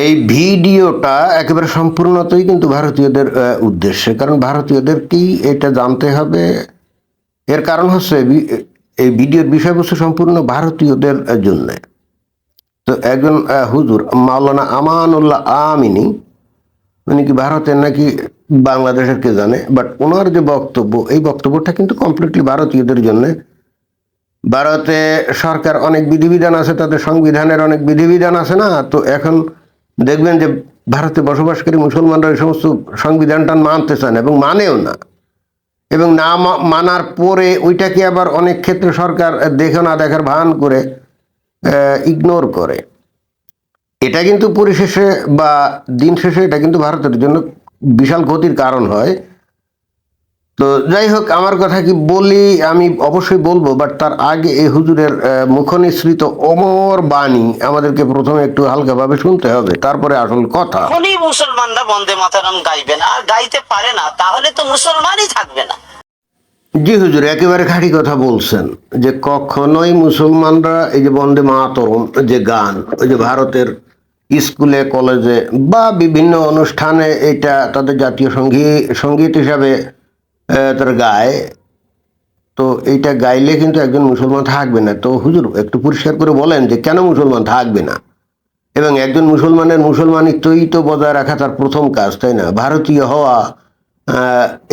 এই ভিডিওটা একেবারে সম্পূর্ণতই কিন্তু ভারতীয়দের উদ্দেশ্যে, কারণ ভারতীয়দেরকেই এটা জানতে হবে। এর কারণ হচ্ছে এই ভিডিওর বিষয়বস্তু সম্পূর্ণ ভারতীয়দের জন্য। তো একজন হুজুর মাওলানা আমানুল্লাহ আমিনী, উনি কি ভারতের নাকি বাংলাদেশের কে জানে, বাট ওনার যে বক্তব্য, এই বক্তব্যটা কিন্তু কমপ্লিটলি ভারতীয়দের জন্য। ভারতে সরকার অনেক বিধিবিধান আছে, তাদের সংবিধানের অনেক বিধিবিধান আছে না, তো এখন দেখবেন যে ভারতে বসবাসকারী মুসলমানরা এই সমস্ত সংবিধানটা মানতে চান এবং মানেও না, এবং না মানার পরে ওইটাকে আবার অনেক ক্ষেত্রে সরকার দেখে না দেখার ভান করে ইগনোর করে। এটা কিন্তু পরিশেষে বা দিন শেষে এটা কিন্তু ভারতের জন্য বিশাল ক্ষতির কারণ হয়। তো যাই হোক, আমার কথা কি বলি আমি অবশ্যই বলবো, বাট তার আগে এই হুজুরের মুখনিসৃত অমর বাণী আমাদেরকে প্রথমে একটু হালকাভাবে শুনতে হবে, তারপরে আসল কথা। যখনই মুসলমানরা বন্দে মাতরম গাইবে না আর গাইতে পারে না, তাহলে তো মুসলমানই থাকবে না। জি হুজুর, একেবারে খাঁটি কথা বলছেন যে কখনোই মুসলমানরা এই যে বন্দে মাতরম যে গান, ওই যে ভারতের স্কুলে কলেজে বা বিভিন্ন অনুষ্ঠানে এটা তাদের জাতীয় সঙ্গীত হিসাবে তারা গায়, তো এইটা গাইলে কিন্তু একজন মুসলমান থাকবে না। তো হুজুর একটু পরিষ্কার করে বলেন যে কেন মুসলমান থাকবে না, এবং একজন মুসলমানের মুসলমানিত্বই তো বজায় রাখা তার প্রথম কাজ, তাই না? ভারতীয় হওয়া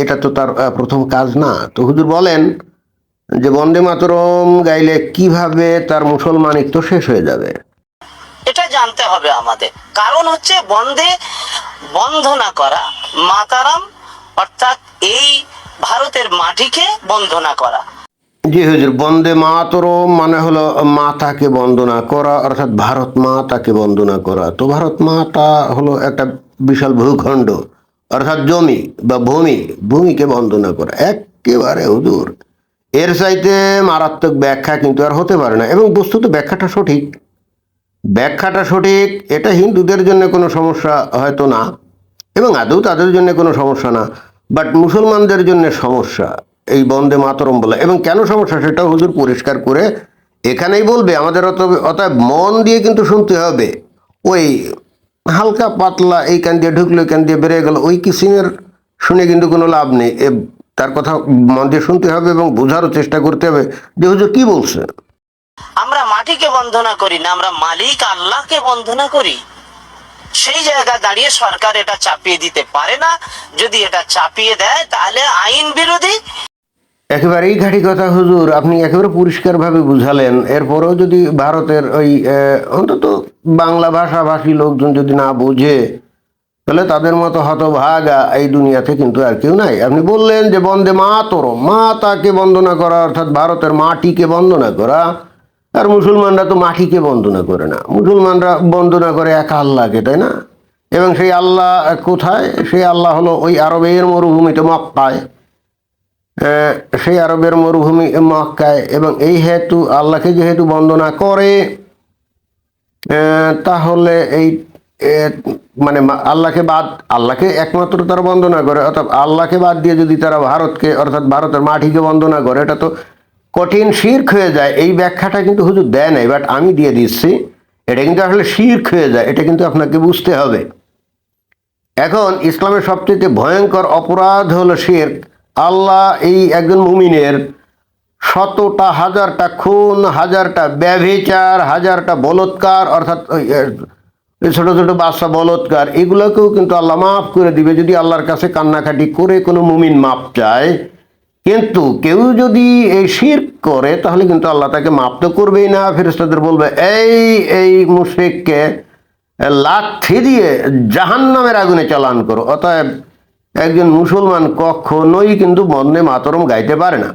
এটা তো তার প্রথম কাজ না। তো হুজুর বলেন যে বন্দে মাতরম গাইলে কিভাবে তার মুসলমানিত্ব শেষ হয়ে যাবে। এটা জানতে হবে আমাদের। কারণ হচ্ছে বন্দে বন্দনা করা, মাতারাম অর্থাৎ এই ভারতের মাটিকে বন্দনা করা। জি হুজুর, বন্দে মাতরম মানে হলো মাতাকে বন্দনা করা, অর্থাৎ ভারত মাতাকে বন্দনা করা। তো ভারত মাতা হলো একটা বিশাল ভূখণ্ড, অর্থাৎ জমি বা ভূমিকে বন্দনা করা। একেবারে হুজুর, এর চাইতে মারাত্মক ব্যাখ্যা কিন্তু আর হতে পারে না। এবং বস্তুত ব্যাখ্যাটা সঠিক, এটা হিন্দুদের জন্য কোনো সমস্যা হয়তো না, এবং আদৌ তাদের জন্য কোনো সমস্যা না, বাট মুসলমানদের জন্য সমস্যা এই বন্দে মাতরম বলে। এবং কেন সমস্যা সেটা হুজুর পরিষ্কার করে এখানেই বলবে আমাদের। অতএব মন দিয়ে কিন্তু শুনতে হবে। ওই হালকা পাতলা এই কান দিয়ে ঢুকলো এই কান দিয়ে বেরিয়ে গেল, ওই কিসিমের শুনে কিন্তু কোনো লাভ নেই। তার কথা মন দিয়ে শুনতে হবে এবং বোঝারও চেষ্টা করতে হবে যে হুজুর কি বলছে। আমরা মাটিকে বন্দনা করি না, আমরা মালিক আল্লাহকে বন্দনা করি। সেই জায়গা দাঁড়িয়ে সরকার এটা চাপিয়ে দিতে পারে না। যদি এটা চাপিয়ে দেয় তাহলে আইন বিরোধী। একেবারেই ঘাঁটি কথা হুজুর, আপনি একেবারে পরিষ্কারভাবে বুঝালেন। এরপরেও যদি ভারতের ওই অন্তত বাংলা ভাষাভাষী লোকজন যদি না বোঝে, তাহলে তাদের মতো হতভাগা এই দুনিয়াতে কিন্তু আর কেউ নাই। আপনি বললেন যে বন্দে মাতরম, মাতাকে বন্দনা করা অর্থাৎ ভারতের মাটিকে বন্দনা করা, আর মুসলমানরা তো মাটিকে বন্দনা করে না, মুসলমানরা বন্দনা করে এক আল্লাহকে, তাই না? এবং সেই আল্লাহ কোথায়? সেই আল্লাহ হলো ওই আরবের মরুভূমিতে মক্কায়, সেই আরবের মরুভূমি মক্কায়। এবং এই হেতু আল্লাহকে যেহেতু বন্দনা করে, তাহলে এই মানে আল্লাহকে একমাত্র তারা বন্দনা করে, অর্থাৎ আল্লাহকে বাদ দিয়ে যদি তারা ভারতকে অর্থাৎ ভারতের মাটিকে বন্দনা করে, এটা তো কঠিন শিরক হয়ে যায়। এই ব্যাখ্যাটা কিন্তু হুজুর দেয় নাই, বাট আমি দিয়ে দিচ্ছি। এটা কিন্তু আসলে শিরক হয়ে যায়, এটা কিন্তু আপনাকে বুঝতে হবে। এখন ইসলামের সবচেয়ে ভয়ঙ্কর অপরাধ হলো শিরক। আল্লাহ এই একজন মুমিনের শতটা হাজারটা খুন, হাজারটা ব্যভিচার, হাজারটা বলৎকার, অর্থাৎ ছোট ছোট বাচ্চা বলৎকার, এগুলোকেও কিন্তু আল্লাহ মাফ করে দিবে যদি আল্লাহর কাছে কান্নাকাটি করে কোনো মুমিন মাপ চায়। কিন্তু কেউ যদি এই শিরক করে তাহলে কিন্তু আল্লাহ তাকে মাফ তো করবেই না। ফেরেশতাদের বলবে এই মুশরিককে লাঠি দিয়ে জাহান্নামের আগুনে চালান করো। অতএব একজন মুসলমান কখনোই কিন্তু বন্দে মাতরম গাইতে পারে না।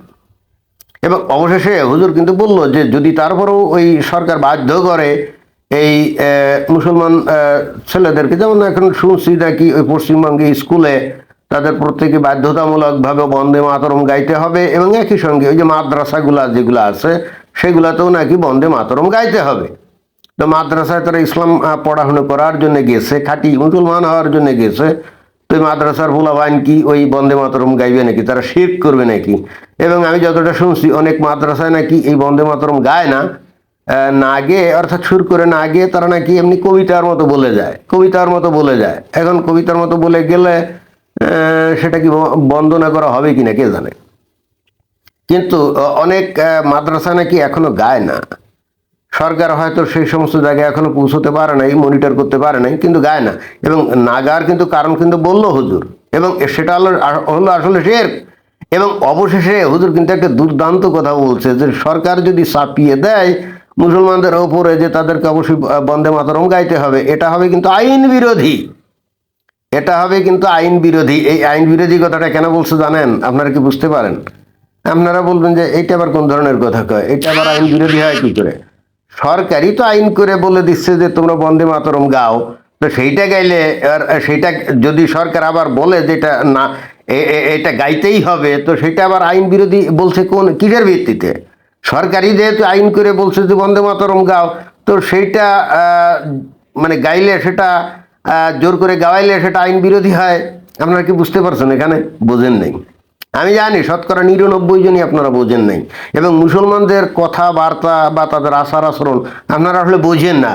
এবং অবশেষে হুজুর কিন্তু বলল যে যদি তারপরেও ওই সরকার বাধ্য করে এই মুসলমান ছেলেদেরকে, যেমন এখন শুনছি নাকি ওই পশ্চিমবঙ্গে স্কুলে তাদের প্রত্যেকে বাধ্যতামূলকভাবে বন্দে মাতরম গাইতে হবে, এবং একই সঙ্গে ওই যে মাদ্রাসাগুলা যেগুলো আছে সেগুলাতেও নাকি বন্দে মাতরম গাইতে হবে। তো মাদ্রাসায় তারা ইসলাম পড়াশুনো করার জন্য গেছে, খাঁটি মুসলমান হওয়ার জন্য গেছে। তো মাদ্রাসার পোলাপাইন কি ওই বন্দে মাতরম গাইবে নাকি? তারা শিরক করবে নাকি? এবং আমি যতটা শুনছি অনেক মাদ্রাসায় নাকি এই বন্দে মাতরম গায় না, না গিয়ে অর্থাৎ সুর করে না গিয়ে তারা নাকি এমনি কবিতার মতো বলে যায়, কবিতার মতো বলে যায়। এখন কবিতার মতো বলে গেলে সেটা কি বন্দনা করা হবে কিনা কে জানে। কিন্তু অনেক মাদ্রাসা নাকি এখনো গায় না। সরকার হয়তো সেই সমস্ত জায়গায় এখনো পৌঁছতে পারে নাই, মনিটর করতে পারে নাই, কিন্তু গায় না। এবং না গাওয়ার কিন্তু কারণ কিন্তু বললো হুজুর, এবং সেটা হলো আসলে শিরক। এবং অবশেষে হুজুর কিন্তু একটা দুর্দান্ত কথা বলছে যে সরকার যদি চাপিয়ে দেয় মুসলমানদের ওপরে যে তাদেরকে অবশ্যই বন্দে মাতরম গাইতে হবে, এটা হবে কিন্তু আইন বিরোধী। এটা হবে কিন্তু আইন বিরোধী। এই আইন বিরোধী কথাটা কেন বলছে জানেন? আপনারা কি বুঝতে পারেন? আপনারা বলবেন যে এটা আবার কোন ধরনের কথা কয়, এটা আবার আইন বিরোধী হয় কি করে? সরকারই তো আইন করে বলে দিচ্ছে যে তোমরা বন্দে মাতরম গাও, তো সেইটা গাইলে আর সেইটা যদি সরকার আবার বলে যে এটা না এটা গাইতেই হবে, তো সেটা আবার আইন বিরোধী বলছে কোন কিসের ভিত্তিতে? সরকারই যেহেতু আইন করে বলছে যে বন্দে মাতরম গাও, তো সেইটা মানে গাইলে সেটা জোর করে গাওয়াইলে সেটা আইন বিরোধী হয়। আপনারা কি বুঝতে পারছেন? এখানে বোঝেন নাই। আমি জানি শতকরা 99 জনই আপনারা বোঝেন নাই, এবং মুসলমানদের কথাবার্তা বা তাদের আচার আচরণ আপনারা আসলে বোঝেন না।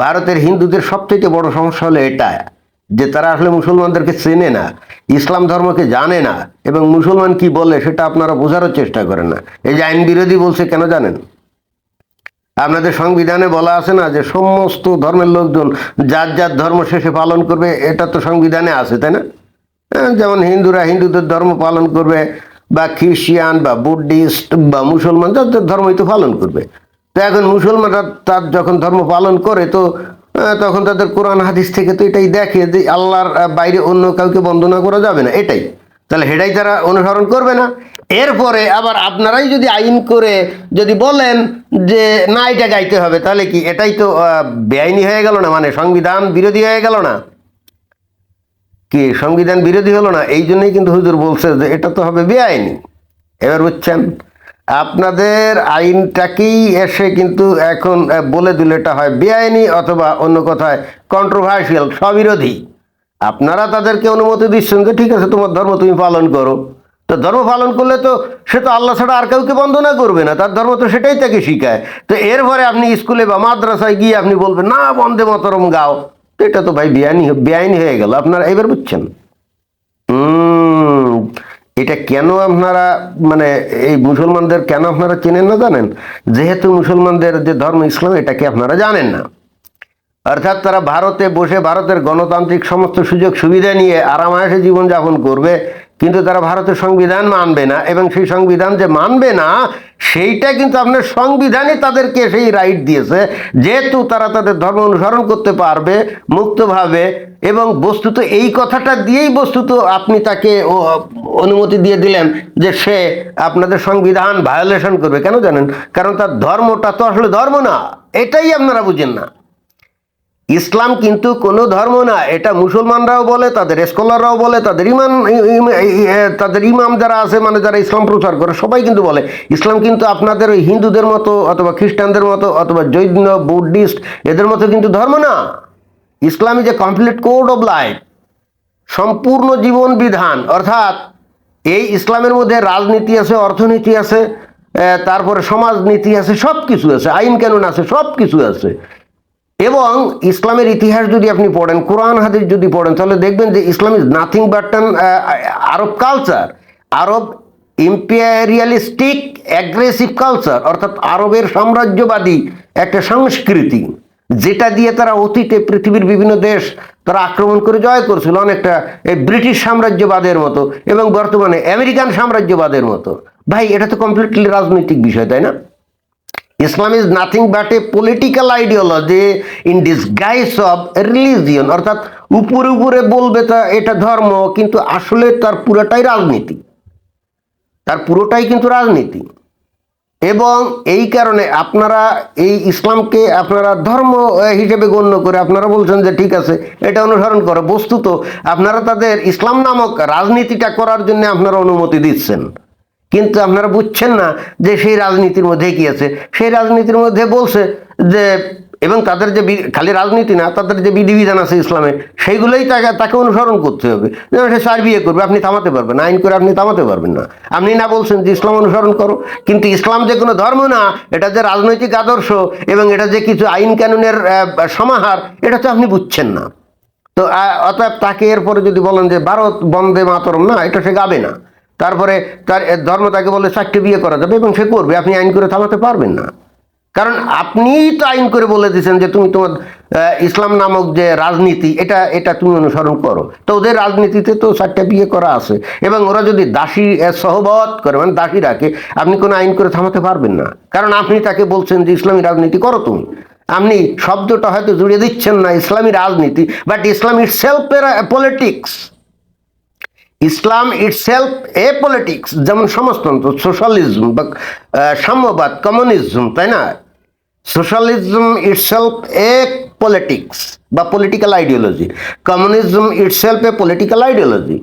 ভারতের হিন্দুদের সবথেকে বড় সমস্যা হলো এটা যে তারা আসলে মুসলমানদেরকে চেনে না, ইসলাম ধর্মকে জানে না, এবং মুসলমান কি বলে সেটা আপনারা বোঝারও চেষ্টা করেন না। এই যে আইন বিরোধী বলছে কেন জানেন? আপনাদের সংবিধানে বলা আছে না যে সমস্ত ধর্মের লোকজন যার যার ধর্ম শেষে পালন করবে, এটা তো সংবিধানে আছে, তাই না? যেমন হিন্দুরা হিন্দুদের ধর্ম পালন করবে, বা খ্রিস্টান বা বুদ্ধিস্ট বা মুসলমান যাদের ধর্মই তো পালন করবে। তো এখন মুসলমানরা তার যখন ধর্ম পালন করে, তো তখন তাদের কোরআন হাদিস থেকে তো এটাই দেখে যে আল্লাহর বাইরে অন্য কাউকে বন্দনা করা যাবে না, এটাই। তাহলে সেটাই তারা অনুসরণ করবে না। এরপরে আবার আপনারাই যদি আইন করে যদি বলেন যে না এটা গাইতে হবে, তাহলে কি এটাই তো বেআইনি হয়ে গেল না? মানে সংবিধান বিরোধী হয়ে গেল না? কি সংবিধান বিরোধী হলো না? এই জন্যই কিন্তু হুজুর বলছে যে এটা তো হবে বেআইনি। এবার বুঝছেন? আপনাদের আইনটাকেই এসে কিন্তু এখন বলে দিলে এটা হয় বেআইনি, অথবা অন্য কথায় কন্ট্রোভার্সিয়াল, স্ববিরোধী। আপনারা তাদেরকে অনুমতি দিচ্ছেন যে ঠিক আছে তোমার ধর্ম তুমি পালন করো, তো ধর্ম পালন করলে তো সে তো আল্লাহ ছাড়া আর কাউকে বন্দনা করবে না, তার ধর্ম তো সেটাই তাকে শিখায়। তো এরপরে আপনি স্কুলে বা মাদ্রাসায় গিয়ে আপনি বলবেন না বন্দে মাতরম গাও, তো এটা তো ভাই বেআইনি হয়ে গেল। আপনারা এবার বুঝছেন? এটা কেন আপনারা মানে এই মুসলমানদের কেন আপনারা চেনেন না জানেন? যেহেতু মুসলমানদের যে ধর্ম ইসলাম এটাকে আপনারা জানেন না। অর্থাৎ তারা ভারতে বসে ভারতের গণতান্ত্রিক সমস্ত সুযোগ সুবিধা নিয়ে আরামায়েশে জীবনযাপন করবে, কিন্তু তারা ভারতের সংবিধান মানবে না, এবং সেই সংবিধান যে মানবে না সেইটা কিন্তু আপনার সংবিধানই তাদেরকে সেই রাইট দিয়েছে, যেহেতু তারা তাদের ধর্ম অনুসরণ করতে পারবে মুক্তভাবে। এবং বস্তুত এই কথাটা দিয়েই বস্তুত আপনি তাকে অনুমতি দিয়ে দিলেন যে সে আপনাদের সংবিধান ভায়োলেশন করবে। কেন জানেন? কারণ তার ধর্মটা তো আসলে ধর্ম না, এটাই আপনারা বুঝেন না। ইসলাম কিন্তু কোনো ধর্ম না, এটা মুসলমানরাও বলে, তাদের স্কলাররাও বলে, তাদের ইমাম যারা আছে মানে যারা ইসলাম প্রচার করে সবাই কিন্তু বলে ইসলাম কিন্তু আপনাদের ওই হিন্দুদের মতো অথবা খ্রিস্টানদের মতো অথবা জৈন বুদ্ধিস্ট এদের মতো কিন্তু ধর্ম না। Islam is a complete code of life, সম্পূর্ণ জীবন বিধান। অর্থাৎ এই ইসলামের মধ্যে রাজনীতি আছে, অর্থনীতি আছে, তারপরে সমাজনীতি আছে, সব কিছু আছে, আইন কানুন আছে, সব কিছু আছে। এবং ইসলামের ইতিহাস যদি আপনি পড়েন, কোরআন হাদিস যদি পড়েন, তাহলে দেখবেন যে Islam is nothing but an Arab culture, Arab imperialistic aggressive culture, অর্থাৎ আরবের সাম্রাজ্যবাদী একটা সংস্কৃতি, যেটা দিয়ে তারা অতীতে পৃথিবীর বিভিন্ন দেশ তারা আক্রমণ করে জয় করছিল, অনেকটা এই ব্রিটিশ সাম্রাজ্যবাদের মতো এবং বর্তমানে আমেরিকান সাম্রাজ্যবাদের মতো। ভাই এটা তো কমপ্লিটলি রাজনৈতিক বিষয়, তাই না? Islam is nothing but a political ideology in disguise of religion, অর্থাৎ উপরে উপরে বলবে তা এটা ধর্ম, কিন্তু আসলে তার পুরোটাই রাজনীতি, তার পুরোটাই কিন্তু রাজনীতি। এবং এই কারণে আপনারা এই ইসলামকে আপনারা ধর্ম হিসেবে গণ্য করে আপনারা বলছেন যে ঠিক আছে এটা অনুসরণ করো, বস্তুত আপনারা তাদের ইসলাম নামক রাজনীতিটা করার জন্য আপনারা অনুমতি দিচ্ছেন। কিন্তু আপনারা বুঝছেন না যে সেই রাজনীতির মধ্যে কি আছে। সেই রাজনীতির মধ্যে বলছে যে এবং তাদের যে খালি রাজনীতি না, তাদের যে বিধিবিধান আছে ইসলামে, সেইগুলোই তাকে অনুসরণ করতে হবে। যেমন সে 4 বিয়ে করবে, আপনি থামাতে পারবেন না, আইন করে আপনি থামাতে পারবেন না। আপনি না বলছেন যে ইসলাম অনুসরণ করো, কিন্তু ইসলাম যে কোনো ধর্ম না, এটা যে রাজনৈতিক আদর্শ এবং এটা যে কিছু আইন কানুনের সমাহার, এটা তো আপনি বুঝছেন না। তো অতএব তাকে এরপরে যদি বলেন যে ভারত বন্দে মাতরম, না, এটা সে গাবে না। তারপরে তার ধর্ম তাকে বলে 4টে বিয়ে করা যাবে এবং সে করবে, আপনি আইন করে থামাতে পারবেন না। কারণ আপনিই তো আইন করে বলে দিয়েছেন যে তুমি তোমার ইসলাম নামক যে রাজনীতি, এটা তুমি অনুসরণ করো। তো ওদের রাজনীতিতে তো 4টে বিয়ে করা আছে, এবং ওরা যদি দাসী সহবত করে, মানে দাসী রাখে, আপনি কোনো আইন করে থামাতে পারবেন না। কারণ আপনি তাকে বলছেন যে ইসলামী রাজনীতি করো তুমি। আপনি শব্দটা হয়তো জুড়ে দিচ্ছেন না ইসলামী রাজনীতি, but Islam itself politics. Islam itself politics, যেমন সমাজতন্ত্র, সোশ্যালিজম বা সাম্যবাদ, কমিউনিজম, তাই না? সোশ্যালিজম ইটসেলফ পলিটিক্স বা political ideology, communism itself political ideology,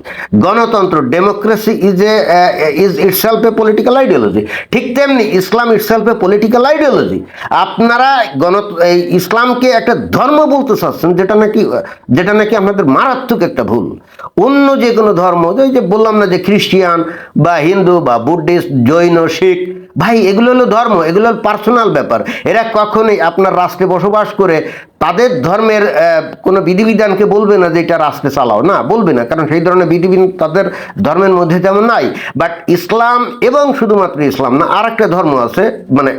গণতন্ত্র, democracy is itself political ideology. ঠিক তেমনি ইসলাম ইটসেলফ পলিটিক্যাল আইডিওলজি। আপনারা এই ইসলামকে একটা ধর্ম বলতে চাচ্ছেন, যেটা নাকি আপনাদের মারাত্মক একটা ভুল। অন্য যে কোনো ধর্ম, ওই যে বললাম না যে খ্রিস্টিয়ান বা হিন্দু বা বুদ্ধিস্ট, জৈন, শিখ, ভাই এগুলো হলো ধর্ম, এগুলো হলো পার্সোনাল ব্যাপার। এরা কখনোই আপনার রাষ্ট্রে বসবাস করে তাদের ধর্মের কোনো বিধিবিধানকে বলবে না যে এটা রাষ্ট্রে চালাও, না, বলবে না, কারণ সেই ধরনের বিধিবিধান তাদের ধর্মের মধ্যে তেমন নাই। বাট ইসলাম, এবং শুধুমাত্র ইসলাম না, আর একটা ধর্ম আছে, মানে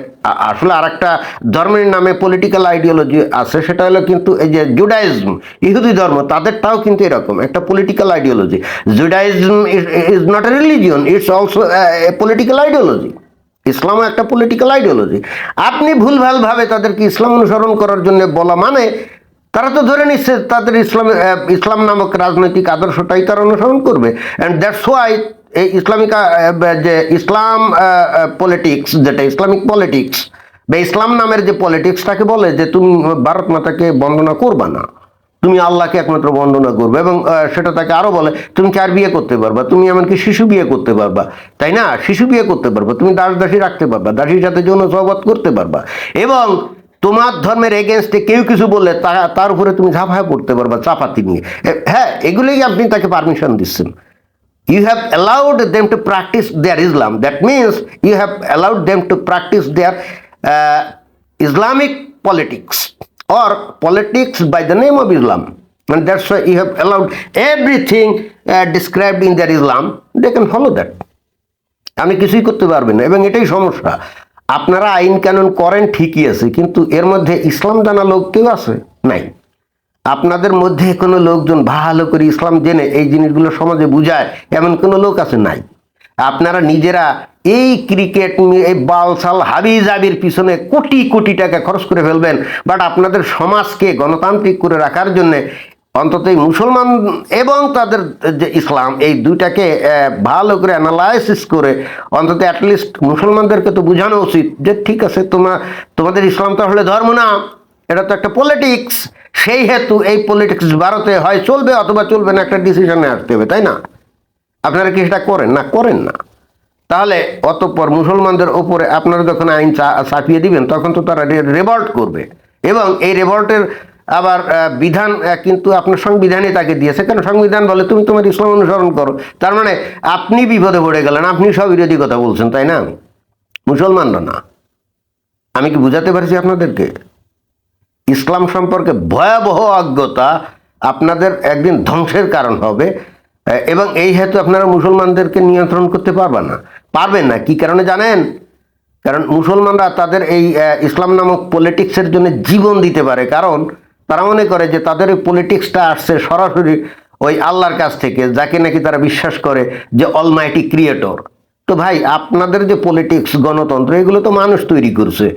আসলে আর একটা ধর্মের নামে পলিটিক্যাল আইডিওলজি আছে, সেটা হলো কিন্তু এই যে জুডাইজম, ইহুদি ধর্ম, তাদেরটাও কিন্তু এরকম একটা political ideology. Judaism is not a religion, it's also a political ideology. ইসলামও একটা পলিটিক্যাল আইডিওলজি। আপনি ভুলভালভাবে তাদেরকে ইসলাম অনুসরণ করার জন্য বলা মানে তারা তো ধরে নিচ্ছে তাদের ইসলাম নামক রাজনৈতিক আদর্শটাই তারা অনুসরণ করবে। অ্যান্ড দ্যাটস ওয়াই এই ইসলামিক যে ইসলাম পলিটিক্স, যেটা ইসলামিক পলিটিক্স বা ইসলাম নামের যে পলিটিক্স, তাকে বলে যে তুমি ভারত মাতাকে বন্দনা করবা না, তুমি আল্লাহকে একমাত্র বন্দনা করবে। এবং সেটা তাকে আরো বলে তুমি 4 বিয়ে করতে পারবা, তুমি এমনকি শিশু বিয়ে করতে পারবা, তাই না? শিশু বিয়ে করতে পারবা, তুমি দাসী রাখতে পারবা, দাসীর সাথে যৌন সহবত করতে পারবা, এবং তোমার ধর্মের এগেনস্টে কেউ কিছু বললে তার উপরে তুমি ঝাঁপায় পড়তে পারবা চাপাতি নিয়ে। হ্যাঁ, এগুলোই আপনি তাকে পারমিশন দিচ্ছেন। You have allowed them to practice their Islam. That means you have allowed them to practice their Islamic politics or politics by the name of Islam. And that's why you have allowed everything described in their Islam. They can follow that. আপনি কিছুই করতে পারবেন না, এবং এটাই সমস্যা। আপনারা আইন কানুন করেন ঠিকই আছে, কিন্তু এর মধ্যে ইসলাম জানা লোক কেউ আছে? নাই। আপনাদের মধ্যে কোনো লোকজন ভালো করে ইসলাম জেনে এই জিনিসগুলো সমাজে বুঝায় এমন কোনো লোক আছে? নাই। আপনারা নিজেরা এই ক্রিকেট, এই বালসাল হাবি জাবির পিছনে কোটি কোটি টাকা খরচ করে ফেলবেন, বাট আপনাদের সমাজকে গণতান্ত্রিক করে রাখার জন্য অন্তত এই মুসলমান এবং তাদের যে ইসলাম, এই দুইটাকে ভালো করে অ্যানালাইসিস করে অন্তত অ্যাটলিস্ট মুসলমানদেরকে তো বোঝানো উচিত যে ঠিক আছে, তোমাদের ইসলাম তো আসলে ধর্ম না, এটা তো একটা পলিটিক্স। সেই হেতু এই পলিটিক্স ভারতে হয় চলবে অথবা চলবে না, একটা ডিসিশনে আসতে হবে, তাই না? আপনারা কি সেটা করেন না? করেন না। তাহলে অতঃপর মুসলমানদের ওপরে আপনারা যখন আইন চাপিয়ে দিবেন, তখন তো তারা রেভল্ট করবে, এবং এই রেভল্টের আবার বিধান কিন্তু আপনার সংবিধানই তাকে দিয়েছে। কারণ সংবিধান বলে তুমি তোমার ইসলাম অনুসরণ করো। তার মানে আপনি বিপদে পড়ে গেলেন, আপনি স্ববিরোধী কথা বলছেন, তাই না? মুসলমানরা না। আমি কি বুঝাতে পারছি আপনাদেরকে? ইসলাম সম্পর্কে ভয়াবহ অজ্ঞতা আপনাদের একদিন ধ্বংসের কারণ হবে, এবং এই হেতু আপনারা মুসলমানদেরকে নিয়ন্ত্রণ করতে পারবেন না। কি কারণে জানেন? কারণ মুসলমানরা তাদের এই ইসলাম নামক পলিটিক্সের জন্য জীবন দিতে পারে, কারণ তারা মনে করে যে তাদের এই পলিটিক্সটা আসছে সরাসরি ওই আল্লাহর কাছ থেকে, যাকে নাকি তারা বিশ্বাস করে যে অলমাইটি ক্রিয়েটর। তো ভাই, আপনাদের যে পলিটিক্স, গণতন্ত্র, এগুলো তো মানুষ তৈরি করছে,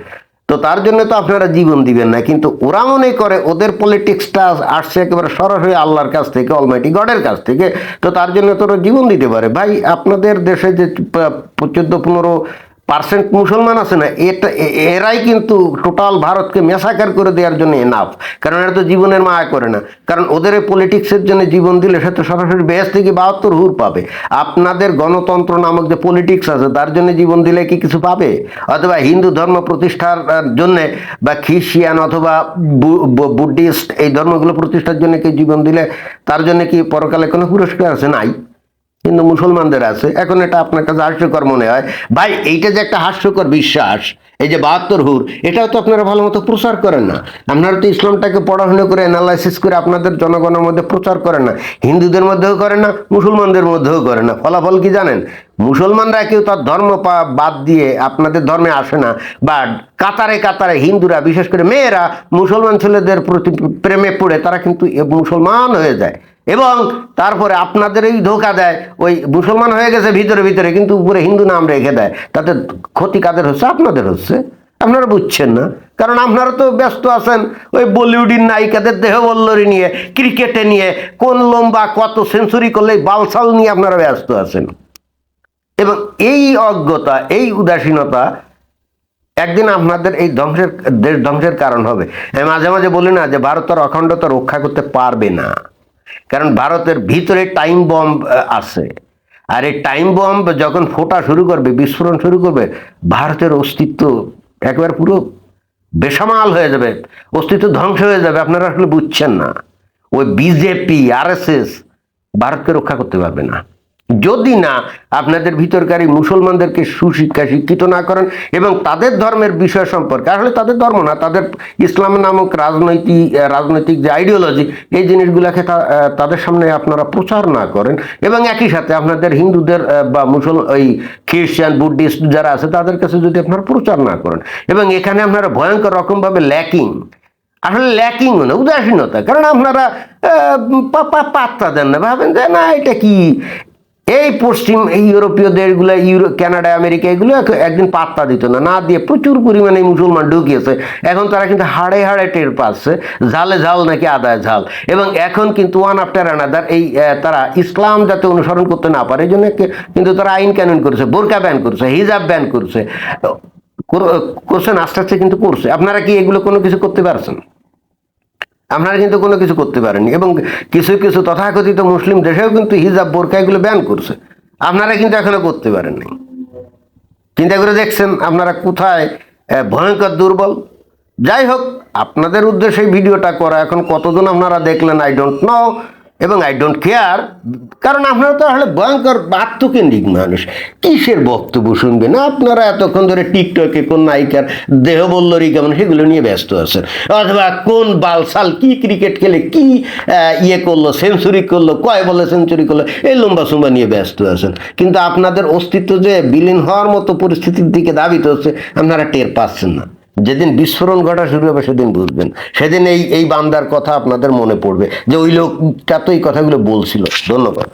তো তার জন্য তো আপনারা জীবন দিবেন না। কিন্তু ওরা মনে করে ওদের পলিটিক্সটা আসছে একেবারে সরাসরি আল্লাহর কাছ থেকে, অলমাইটি গডের কাছ থেকে, তো তার জন্য তো ওরা জীবন দিতে পারে। ভাই, আপনাদের দেশে যে 14-15 পার্সেন্ট মুসলমান আছে না, এরাই কিন্তু টোটাল ভারতকে মেসাকার করে দেওয়ার জন্য এনাফ। কারণ এরা তো জীবনের মায়া করে না, কারণ ওদের এই পলিটিক্সের জন্য জীবন দিলে সে তো সরাসরি বেহেশ থেকে 72 হুর পাবে। আপনাদের গণতন্ত্র নামক যে পলিটিক্স আছে তার জন্য জীবন দিলে কি কিছু পাবে? অথবা হিন্দু ধর্ম প্রতিষ্ঠার জন্য বা খ্রিস্টিয়ান অথবা বুদ্ধিস্ট এই ধর্মগুলো প্রতিষ্ঠার জন্য কি জীবন দিলে তার জন্য কি পরকালে কোনো পুরস্কার আছে? নাই। কিন্তু মুসলমানদের আছে। এখন এটা আপনার কাছে হাস্যকর মনে হয় ভাই, এইটা যে একটা হাস্যকর বিশ্বাস, এই যে 72 হুর, এটাও তো আপনারা ভালো মতো প্রচার করেন না। আপনারা তো ইসলামটাকে পড়াশোনা করে অ্যানালাইসিস করে আপনাদের জনগণের মধ্যে প্রচার করেন না, হিন্দুদের মধ্যেও করেন না, মুসলমানদের মধ্যেও করেন না। ফলাফল কি জানেন? মুসলমানরা কেউ তার ধর্ম বাদ দিয়ে আপনাদের ধর্মে আসে না, বা কাতারে কাতারে হিন্দুরা, বিশেষ করে মেয়েরা মুসলমান ছেলেদের প্রতি প্রেমে পড়ে তারা কিন্তু মুসলমান হয়ে যায়, এবং তারপরে আপনাদের এই ধোকা দেয়, ওই মুসলমান হয়ে গেছে ভিতরে ভিতরে কিন্তু উপরে হিন্দু নাম রেখে দেয়। তাতে ক্ষতি কাদের হচ্ছে? আপনাদের হচ্ছে। আপনারা বুঝছেন না, কারণ আপনারা তো ব্যস্ত আছেন ওই বলিউডের নায়িকাদের দেহবল্লরি নিয়ে, ক্রিকেটে নিয়ে, কোন লম্বা কত সেঞ্চুরি করলে বালসাল নিয়ে আপনারা ব্যস্ত আছেন। এবং এই অজ্ঞতা, এই উদাসীনতা একদিন আপনাদের এই দেশ ধ্বংসের কারণ হবে। আমি মাঝে মাঝে বলি না যে ভারতের অখণ্ডতা রক্ষা করতে পারবে না, কারণ ভারতের ভিতরে টাইম বম্ব আছে। আর এই টাইম বম্ব যখন ফোটা শুরু করবে, বিস্ফোরণ শুরু করবে, ভারতের অস্তিত্ব একবার পুরো বেসামাল হয়ে যাবে, অস্তিত্ব ধ্বংস হয়ে যাবে। আপনারা আসলে বুঝছেন না। ওই বিজেপি, RSS ভারতকে রক্ষা করতে পারবে না যদি না আপনাদের ভিতরকারী মুসলমানদেরকে সুশিক্ষা শিক্ষিত না করেন, এবং তাদের ধর্মের বিষয় সম্পর্কে, আসলে তাদের ধর্ম না, তাদের ইসলাম নামক রাজনৈতিক যে আইডিওলজি, এই জিনিসগুলোকে তাদের সামনে আপনারা প্রচার না করেন, এবং একই সাথে আপনাদের হিন্দুদের বা ওই খ্রিস্টান বুদ্ধিস্ট যারা আছে তাদের কাছে যদি আপনারা প্রচার না করেন, এবং এখানে আপনারা ভয়ঙ্কর রকমভাবে আসলে ল্যাকিং না, উদাসীনতা। কারণ আপনারা পাত্তা দেন না, ভাবেন যে না এটা কি, এই পশ্চিম এই ইউরোপীয় দেশগুলো, কানাডা, আমেরিকা, এগুলো একদিন পাত্তা দিত না, না দিয়ে প্রচুর পরিমাণে মুসলমান ঢুকিয়েছে। এখন তারা কিন্তু হাড়ে হাড়ে টের পাচ্ছে, ঝালে ঝাল নাকি আদায় ঝাল। এবং এখন কিন্তু ওয়ান আফটার অ্যানাদার এই তারা ইসলাম যাতে অনুসরণ করতে না পারে এই জন্য কিন্তু তারা আইন কানুন করেছে, বোরকা ব্যান করছে, হিজাব ব্যান করছেন, আস্তে আস্তে কিন্তু করছে। আপনারা কি এগুলো কোনো কিছু করতে পারছেন? আপনারা কিন্তু কোনো কিছু করতে পারেননি। এবং কিছু কিছু তথাকথিত মুসলিম দেশেও কিন্তু হিজাব, বোরকা এগুলো ব্যান করছে, আপনারা কিন্তু এখনো করতে পারেননি। চিন্তা করে দেখছেন আপনারা কোথায় ভয়ঙ্কর দুর্বল? যাই হোক, আপনাদের উদ্দেশ্যে ভিডিওটা করা। এখন কতজন আপনারা দেখলেন আই ডোন্ট নো, এবং আই ডোন্ট কেয়ার, কারণ আপনারা তো আসলে ভয়ঙ্কর আত্মকেন্দ্রিক মানুষ। কিসের বক্তব্য শুনবেন আপনারা? এতক্ষণ ধরে টিকটকে কোন নায়িকার দেহবল্লরি কেমন সেগুলো নিয়ে ব্যস্ত আছেন, অথবা কোন বালসাল কি ক্রিকেট খেলে কি করলো, সেঞ্চুরি করলো, কয় বলে সেঞ্চুরি করলো, এই লম্বা সুম্বা নিয়ে ব্যস্ত আছেন। কিন্তু আপনাদের অস্তিত্ব যে বিলীন হওয়ার মতো পরিস্থিতির দিকে ধাবিত হচ্ছে, আপনারা টের পাচ্ছেন না। যেদিন বিস্ফোরণ ঘটা শুরু হবে সেদিন বুঝবেন, সেদিন এই বান্দার কথা আপনাদের মনে পড়বে যে ওই লোকটা তো এই কথাগুলো বলছিল। ধন্যবাদ।